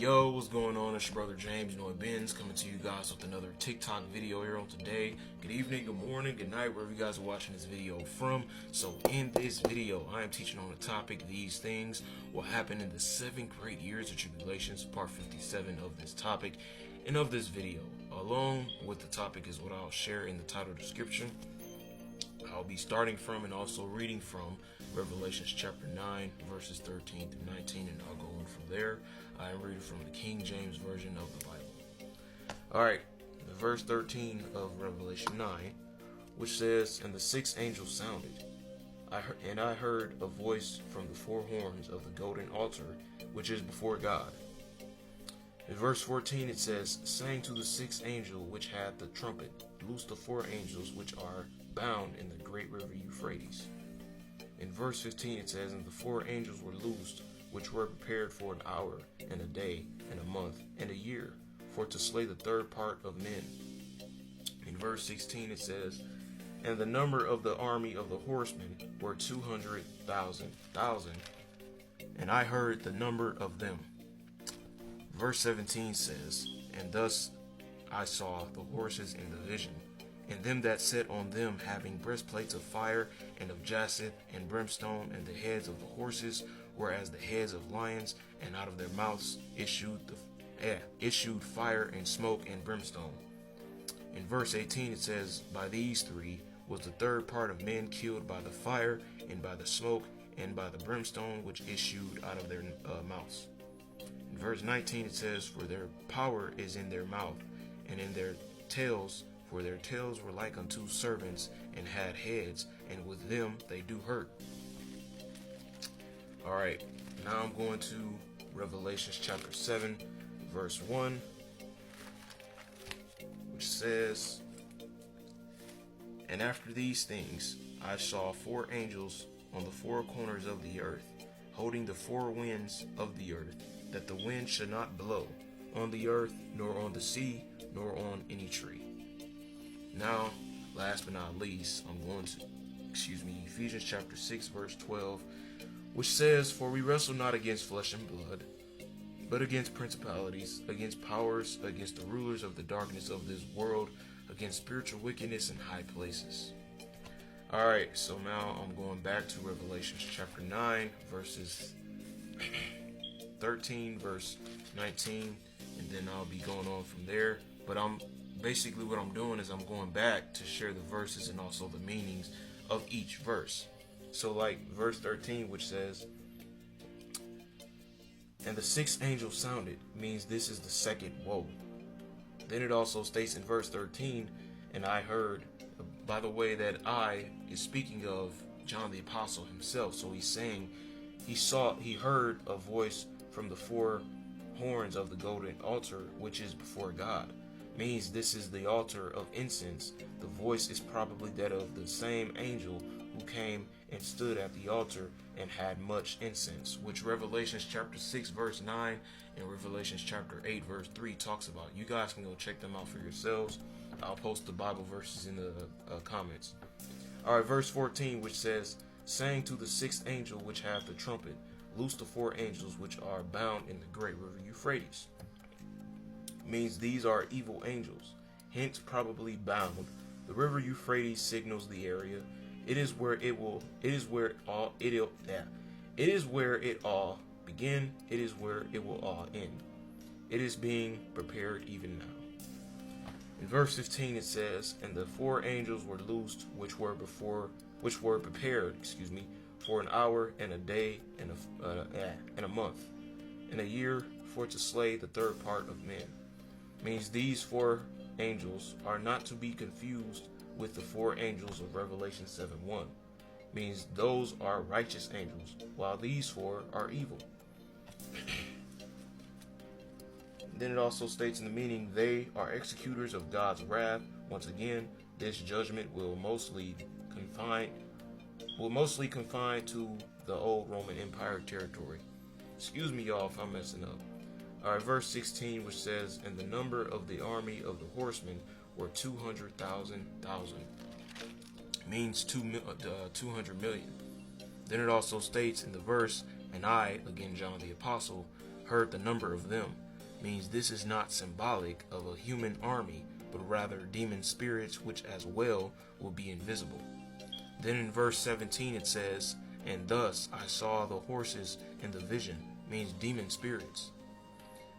Yo, what's going on? It's your brother James, Noid-Binns, coming to you guys with another TikTok video here on today. Good evening, good morning, good night, wherever you guys are watching this video from. So in this video, I am teaching on the topic, these things will happen in the 7 great years of tribulations, part 57 of this topic and of this video. Along with the topic is what I'll share in the title description. I'll be starting from and also reading from Revelation chapter 9, verses 13 through 19, and I'll go on from there. I am reading from the King James Version of the Bible. Alright, verse 13 of Revelation 9, which says, "And the sixth angel sounded, and I heard a voice from the 4 horns of the golden altar, which is before God." In verse 14 it says, "Saying to the sixth angel which had the trumpet, loose the 4 angels which are bound in the great river Euphrates." In verse 15 it says, "And the 4 angels were loosed, which were prepared for an hour, and a day, and a month, and a year, for to slay the 3rd part of men." In verse 16 it says, "And the number of the army of the horsemen were 200,000, and I heard the number of them." Verse 17 says, "And thus I saw the horses in the vision, and them that sat on them having breastplates of fire and of jacinth and brimstone, and the heads of the horses were as the heads of lions, and out of their mouths issued fire and smoke and brimstone." In verse 18 it says, "By these 3 was the 3rd part of men killed by the fire, and by the smoke, and by the brimstone which issued out of their mouths." In verse 19 it says, "For their power is in their mouth, and in their tails, for their tails were like unto serpents, and had heads, and with them they do hurt." Alright, now I'm going to Revelation chapter 7, verse 1, which says, "And after these things I saw 4 angels on the 4 corners of the earth, holding the 4 winds of the earth, that the wind should not blow on the earth, nor on the sea, nor on any tree." Now, last but not least, I'm going to, Ephesians chapter 6, verse 12, which says, "For we wrestle not against flesh and blood, but against principalities, against powers, against the rulers of the darkness of this world, against spiritual wickedness in high places." Alright, so now I'm going back to Revelation chapter 9, verses 13, verse 19, and then I'll be going on from there. But what I'm doing is I'm going back to share the verses and also the meanings of each verse. So like verse 13, which says, "And the 6th angel sounded," means this is the 2nd woe. Then it also states in verse 13, "And I heard," by the way, that "I" is speaking of John the Apostle himself. So he's saying he heard a voice from the 4 horns of the golden altar, which is before God. Means this is the altar of incense. The voice is probably that of the same angel who came and stood at the altar and had much incense, which Revelation chapter 6 verse 9 and Revelation chapter 8 verse 3 talks about. You guys can go check them out for yourselves. I'll post the Bible verses in the comments. Alright, verse 14, which says, "Saying to the 6th angel which hath the trumpet, loose the 4 angels which are bound in the great river Euphrates." Means these are evil angels, hence probably bound. The river Euphrates signals the area. It is where it all begin. It is where it will all end. It is being prepared even now. In verse 15 it says, "And the 4 angels were loosed, which were prepared, for an hour, and a day, and a month, and a year, for to slay the 3rd part of men." Means these 4 angels are not to be confused with the 4 angels of Revelation 7:1. Means those are righteous angels, while these 4 are evil. Then it also states in the meaning, "They are executors of God's wrath." Once again, this judgment will mostly confine to the old Roman Empire territory. Excuse me, y'all, if I'm messing up. Alright, verse 16, which says, "And the number of the army of the horsemen were 200,000. Means 200 million. Then it also states in the verse, "And I," again John the Apostle, "heard the number of them, means this is not symbolic of a human army, but rather demon spirits, which as well will be invisible. Then in verse 17 it says, and thus I saw the horses in the vision, means demon spirits.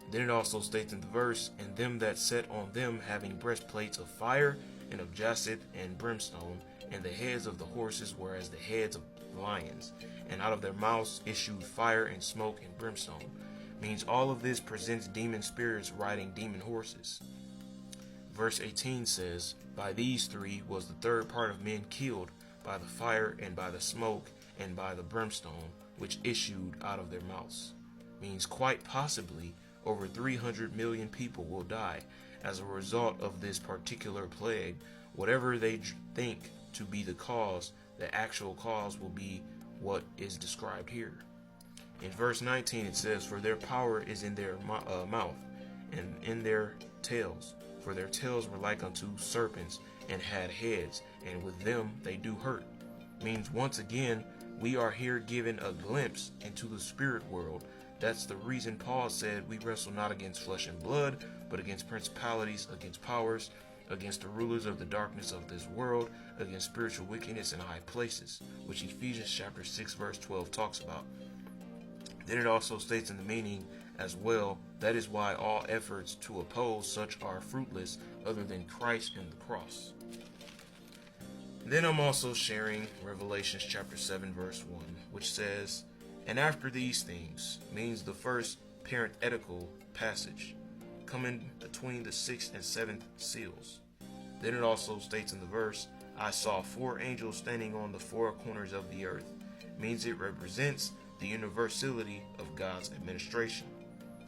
Then it also states in the verse, and them that sat on them having breastplates of fire and of jacinth and brimstone, and the heads of the horses were as the heads of lions, and out of their mouths issued fire and smoke and brimstone. Means all of this presents demon spirits riding demon horses. Verse 18 says, by these three was the third part of men killed, by the fire and by the smoke and by the brimstone, which issued out of their mouths. Means quite possibly over 300 million people will die as a result of this particular plague. Whatever they think to be the cause, the actual cause will be what is described here. In verse 19 it says, for their power is in their mouth and in their tails, for their tails were like unto serpents and had heads, and with them they do hurt. Means once again we are here given a glimpse into the spirit world. That's the reason Paul said we wrestle not against flesh and blood, but against principalities, against powers, against the rulers of the darkness of this world, against spiritual wickedness in high places, which Ephesians chapter 6 verse 12 talks about. Then it also states in the meaning as well, that is why all efforts to oppose such are fruitless other than Christ and the cross. Then I'm also sharing Revelation chapter 7 verse 1, which says, and after these things, means the first parenthetical passage, coming between the sixth and seventh seals. Then it also states in the verse, I saw four angels standing on the four corners of the earth. Means it represents the universality of God's administration.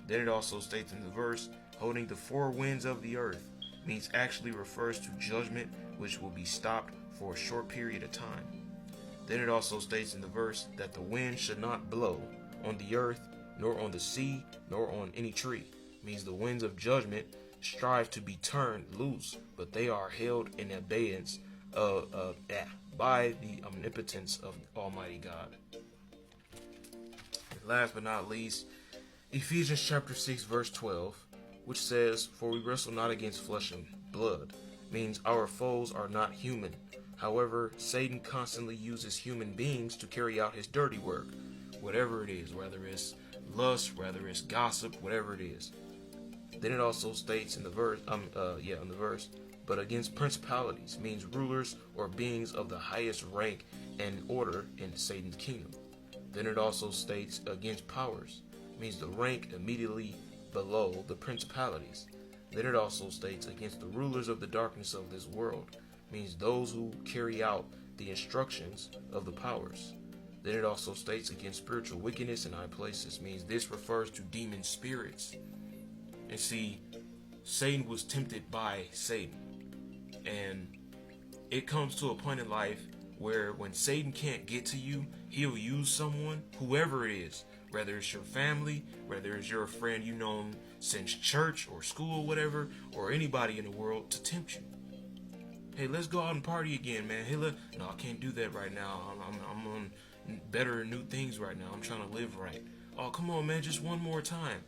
Then it also states in the verse, holding the four winds of the earth, means actually refers to judgment which will be stopped for a short period of time. Then it also states in the verse that the wind should not blow on the earth, nor on the sea, nor on any tree. Means the winds of judgment strive to be turned loose, but they are held in abeyance by the omnipotence of Almighty God. And last but not least, Ephesians chapter 6 verse 12, which says, for we wrestle not against flesh and blood. Means our foes are not human. However, Satan constantly uses human beings to carry out his dirty work, whatever it is, whether it's lust, whether it's gossip, whatever it is. Then it also states in the verse, but against principalities, means rulers or beings of the highest rank and order in Satan's kingdom. Then it also states against powers, means the rank immediately below the principalities. Then it also states against the rulers of the darkness of this world, means those who carry out the instructions of the powers. Then it also states against spiritual wickedness in high places, means this refers to demon spirits. And see, Satan was tempted by Satan. And it comes to a point in life where when Satan can't get to you, he'll use someone, whoever it is, whether it's your family, whether it's your friend you know since church or school, whatever, or anybody in the world to tempt you. Hey, let's go out and party again, man. Hey, no, I can't do that right now. I'm on better and new things right now. I'm trying to live right. Oh, come on, man, just one more time.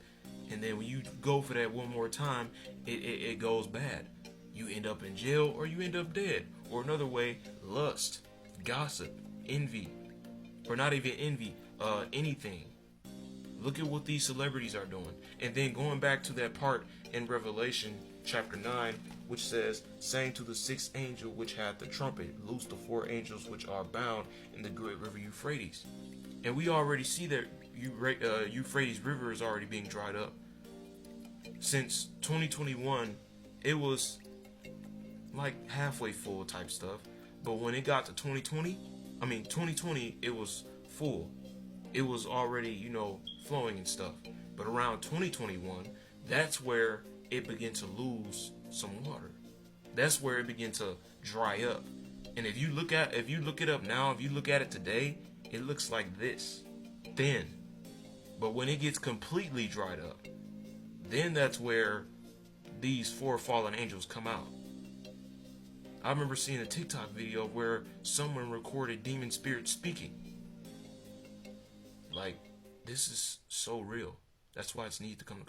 And then when you go for that one more time, it goes bad. You end up in jail or you end up dead. Or another way, lust, gossip, envy, or not even envy, anything. Look at what these celebrities are doing. And then going back to that part in Revelation chapter 9, which says, saying to the sixth angel which had the trumpet, loose the four angels which are bound in the great river Euphrates. And we already see that Euphrates River is already being dried up. Since 2021, it was like halfway full type stuff. But when it got to 2020, it was full. It was already, flowing and stuff. But around 2021, that's where it began to lose some water. That's where it began to dry up. And if you look it up now, if you look at it today, it looks like this, thin. But when it gets completely dried up, then that's where these four fallen angels come out. I remember seeing a TikTok video where someone recorded demon spirits speaking. Like, this is so real. That's why it's needed to come to